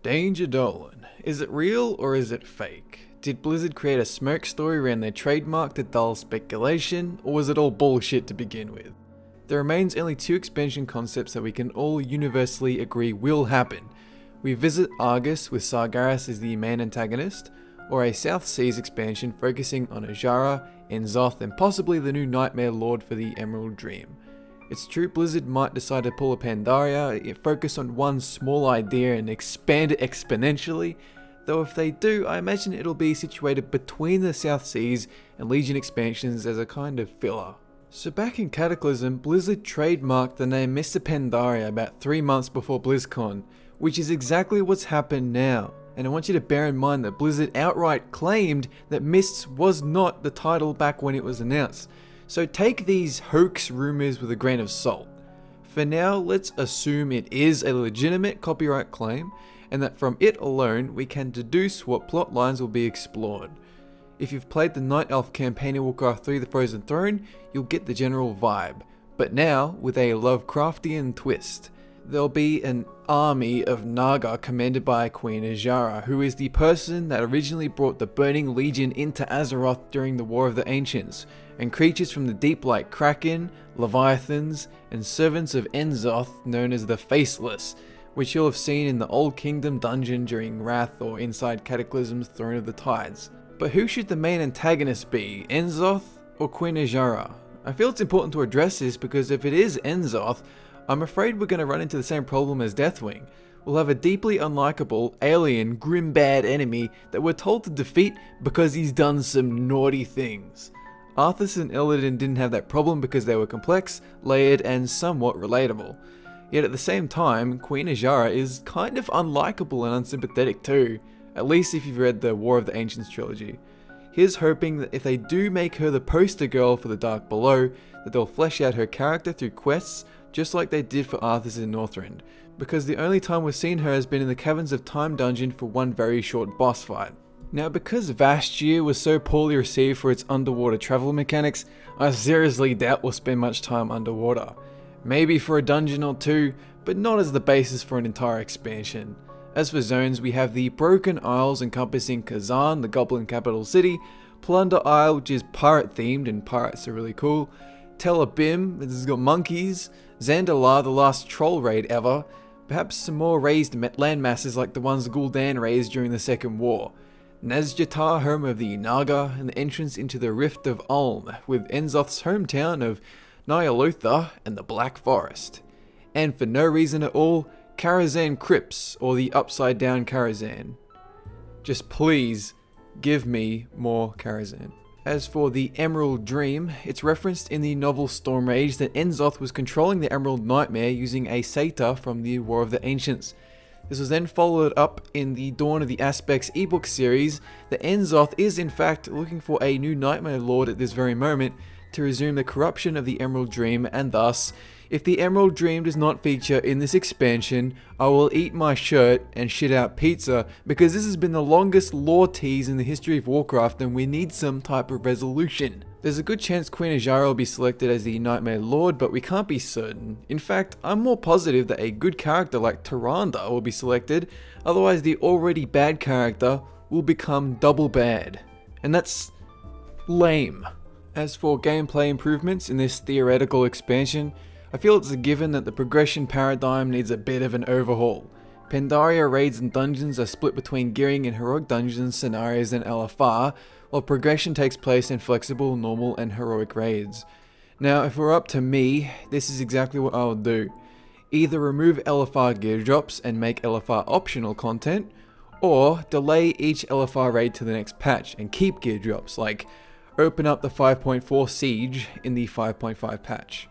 DangerDolan. Is it real or is it fake? Did Blizzard create a smoke story around their trademark to dull speculation, or was it all bullshit to begin with? There remains only two expansion concepts that we can all universally agree will happen. We visit Argus with Sargeras as the main antagonist, or a South Seas expansion focusing on Azshara, N'Zoth, and possibly the new Nightmare Lord for the Emerald Dream. It's true Blizzard might decide to pull a Pandaria, focus on one small idea and expand it exponentially, though if they do, I imagine it'll be situated between the South Seas and Legion expansions as a kind of filler. So back in Cataclysm, Blizzard trademarked the name Mr. Pandaria about 3 months before BlizzCon, which is exactly what's happened now. And I want you to bear in mind that Blizzard outright claimed that Mists was not the title back when it was announced. So take these hoax rumors with a grain of salt. For now, let's assume it is a legitimate copyright claim, and that from it alone we can deduce what plot lines will be explored. If you've played the Night Elf campaign in Warcraft 3 The Frozen Throne, you'll get the general vibe, but now with a Lovecraftian twist. There'll be an army of Naga commanded by Queen Azshara, who is the person that originally brought the Burning Legion into Azeroth during the War of the Ancients, and creatures from the deep like Kraken, Leviathans, and servants of N'Zoth known as the Faceless, which you'll have seen in the Old Kingdom dungeon during Wrath or inside Cataclysm's Throne of the Tides. But who should the main antagonist be, N'Zoth or Queen Azshara? I feel it's important to address this because if it is N'Zoth, I'm afraid we're going to run into the same problem as Deathwing. We'll have a deeply unlikable, alien, grim bad enemy that we're told to defeat because he's done some naughty things. Arthas and Illidan didn't have that problem because they were complex, layered, and somewhat relatable. Yet at the same time, Queen Azshara is kind of unlikable and unsympathetic too, at least if you've read the War of the Ancients trilogy. Here's hoping that if they do make her the poster girl for the Dark Below, that they'll flesh out her character through quests just like they did for Arthas in Northrend, because the only time we've seen her has been in the Caverns of Time dungeon for one very short boss fight. Now because Vashtir was so poorly received for its underwater travel mechanics, I seriously doubt we'll spend much time underwater. Maybe for a dungeon or two, but not as the basis for an entire expansion. As for zones, we have the Broken Isles encompassing Kazan, the Goblin capital city, Plunder Isle, which is pirate themed and pirates are really cool, Tel Abyss, this has got monkeys, Zandalar, the last troll raid ever, perhaps some more raised land masses like the ones Gul'dan raised during the Second War, Nazjatar, home of the Naga, and the entrance into the Rift of Ulm, with N'Zoth's hometown of Ny'alotha and the Black Forest. And for no reason at all, Karazhan Crypts, or the Upside Down Karazhan. Just please, give me more Karazhan. As for the Emerald Dream, it's referenced in the novel Stormrage that N'Zoth was controlling the Emerald Nightmare using a satyr from the War of the Ancients. This was then followed up in the Dawn of the Aspects ebook series that N'Zoth is in fact looking for a new Nightmare Lord at this very moment to resume the corruption of the Emerald Dream, and thus, if the Emerald Dream does not feature in this expansion, I will eat my shirt and shit out pizza, because this has been the longest lore tease in the history of Warcraft and we need some type of resolution. There's a good chance Queen Azshara will be selected as the Nightmare Lord, but we can't be certain. In fact, I'm more positive that a good character like Tyrande will be selected, otherwise the already bad character will become double bad. And that's lame. As for gameplay improvements in this theoretical expansion, I feel it's a given that the progression paradigm needs a bit of an overhaul. Pandaria raids and dungeons are split between gearing and heroic dungeons, scenarios, and LFR, while progression takes place in flexible, normal, and heroic raids. Now, if it were up to me, this is exactly what I would do. Either remove LFR gear drops and make LFR optional content, or delay each LFR raid to the next patch and keep gear drops, like open up the 5.4 Siege in the 5.5 patch.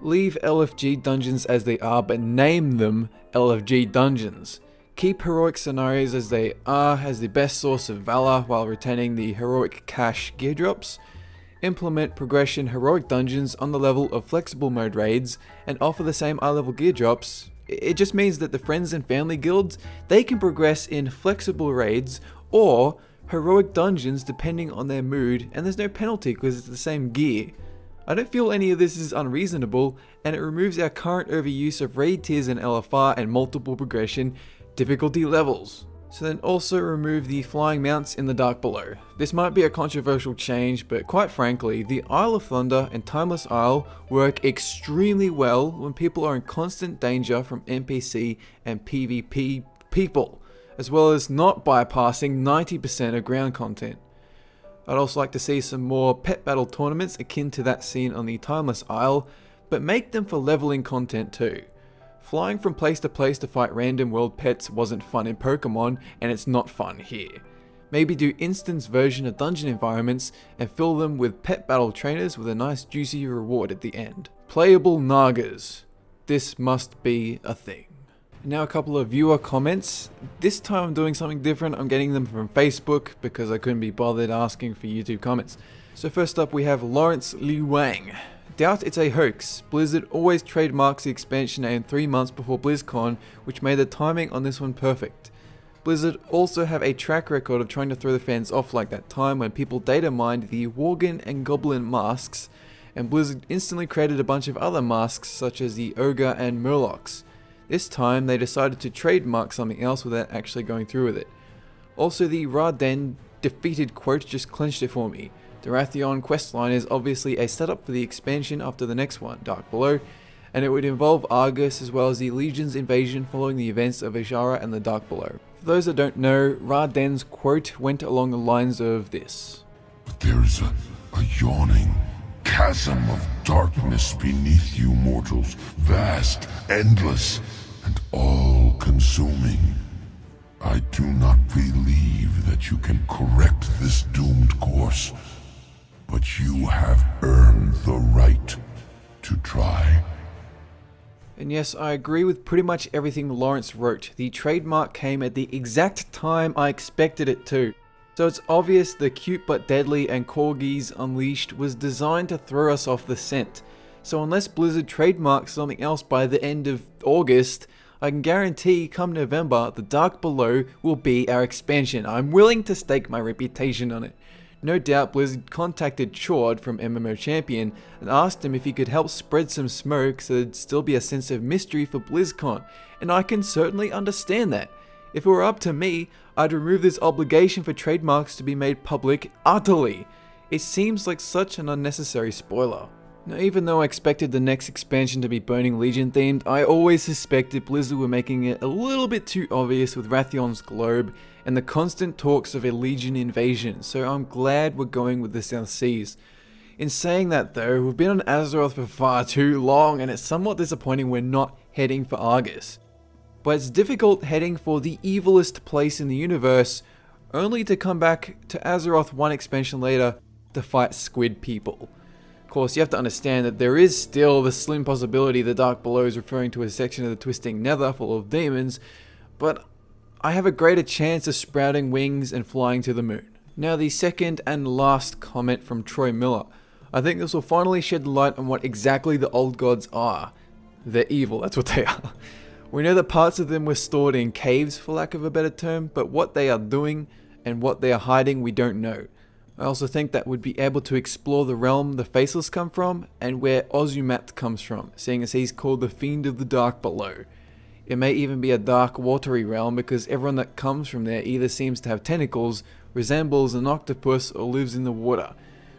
Leave LFG dungeons as they are, but name them LFG dungeons. Keep heroic scenarios as they are as the best source of valor while retaining the heroic cash gear drops. Implement progression heroic dungeons on the level of flexible mode raids and offer the same eye level gear drops. It just means that the friends and family guilds, they can progress in flexible raids or heroic dungeons depending on their mood, and there's no penalty because it's the same gear. I don't feel any of this is unreasonable, and it removes our current overuse of raid tiers and LFR and multiple progression difficulty levels. So then also remove the flying mounts in the Dark Below. This might be a controversial change, but quite frankly, the Isle of Thunder and Timeless Isle work extremely well when people are in constant danger from NPC and PvP people, as well as not bypassing 90% of ground content. I'd also like to see some more pet battle tournaments akin to that seen on the Timeless Isle, but make them for leveling content too. Flying from place to place to fight random world pets wasn't fun in Pokemon, and it's not fun here. Maybe do instance version of dungeon environments and fill them with pet battle trainers with a nice juicy reward at the end. Playable Nagas. This must be a thing. Now a couple of viewer comments. This time I'm doing something different. I'm getting them from Facebook because I couldn't be bothered asking for YouTube comments. So first up we have Lawrence Liu Wang. Doubt it's a hoax. Blizzard always trademarks the expansion name 3 months before BlizzCon, which made the timing on this one perfect. Blizzard also have a track record of trying to throw the fans off like that time when people data mined the Worgen and Goblin masks, and Blizzard instantly created a bunch of other masks such as the Ogre and Murlocs. This time they decided to trademark something else without actually going through with it. Also the Raden defeated quote just clenched it for me. The Rathion questline is obviously a setup for the expansion after the next one, Dark Below, and it would involve Argus as well as the Legion's invasion following the events of Azshara and the Dark Below. For those that don't know, Raden's quote went along the lines of this. But there's a yawning chasm of darkness beneath you mortals, vast, endless, and all-consuming. I do not believe that you can correct this doomed course. But you have earned the right to try. And yes, I agree with pretty much everything Lawrence wrote. The trademark came at the exact time I expected it to. So it's obvious the Cute But Deadly and Corgis Unleashed was designed to throw us off the scent. So unless Blizzard trademarks something else by the end of August, I can guarantee come November, the Dark Below will be our expansion. I'm willing to stake my reputation on it. No doubt Blizzard contacted Chord from MMO Champion and asked him if he could help spread some smoke so there'd still be a sense of mystery for BlizzCon, and I can certainly understand that. If it were up to me, I'd remove this obligation for trademarks to be made public utterly. It seems like such an unnecessary spoiler. Now, even though I expected the next expansion to be Burning Legion themed, I always suspected Blizzard were making it a little bit too obvious with Rathion's globe and the constant talks of a Legion invasion, so I'm glad we're going with the South Seas. In saying that though, we've been on Azeroth for far too long and it's somewhat disappointing we're not heading for Argus. But it's difficult heading for the evilest place in the universe, only to come back to Azeroth one expansion later to fight squid people. Of course, you have to understand that there is still the slim possibility the Dark Below is referring to a section of the Twisting Nether full of demons, but I have a greater chance of sprouting wings and flying to the moon. Now the second and last comment from Troy Miller. I think this will finally shed light on what exactly the old gods are. They're evil, that's what they are. We know that parts of them were stored in caves, for lack of a better term, but what they are doing and what they are hiding we don't know. I also think that we'd be able to explore the realm the Faceless come from, and where Ozumat comes from, seeing as he's called the Fiend of the Dark Below. It may even be a dark, watery realm because everyone that comes from there either seems to have tentacles, resembles an octopus, or lives in the water.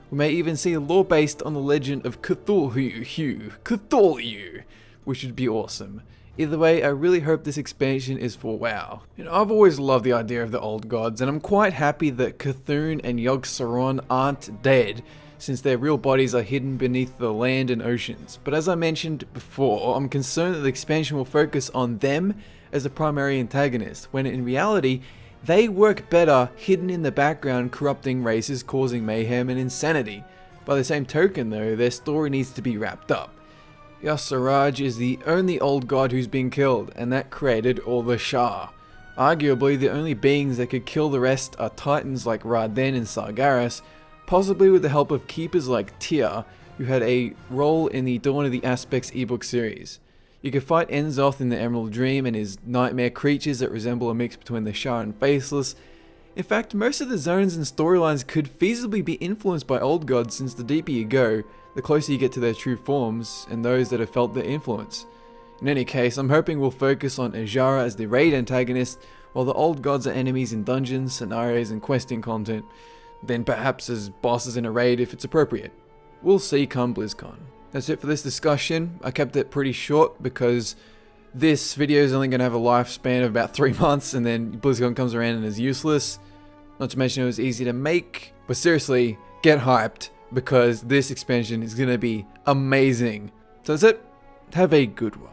We may even see a lore based on the legend of Cthulhu, which would be awesome. Either way, I really hope this expansion is for WoW. I've always loved the idea of the old gods, and I'm quite happy that Cthulhu and Yogg-Saron aren't dead, since their real bodies are hidden beneath the land and oceans. But as I mentioned before, I'm concerned that the expansion will focus on them as the primary antagonist, when in reality, they work better hidden in the background, corrupting races, causing mayhem and insanity. By the same token though, their story needs to be wrapped up. Y'Shaarj is the only old god who's been killed, and that created all the Shah. Arguably, the only beings that could kill the rest are titans like Raden and Sargeras, possibly with the help of keepers like Tyr, who had a role in the Dawn of the Aspects ebook series. You can fight Enzoth in the Emerald Dream and his nightmare creatures that resemble a mix between the Shah and Faceless. In fact, most of the zones and storylines could feasibly be influenced by old gods, since the deeper you go, the closer you get to their true forms and those that have felt their influence. In any case, I'm hoping we'll focus on Azshara as the raid antagonist, while the old gods are enemies in dungeons, scenarios and questing content, then perhaps as bosses in a raid if it's appropriate. We'll see come BlizzCon. That's it for this discussion. I kept it pretty short because this video is only going to have a lifespan of about 3 months and then BlizzCon comes around and is useless. Not to mention it was easy to make, but seriously, get hyped because this expansion is going to be amazing. So that's it. Have a good one.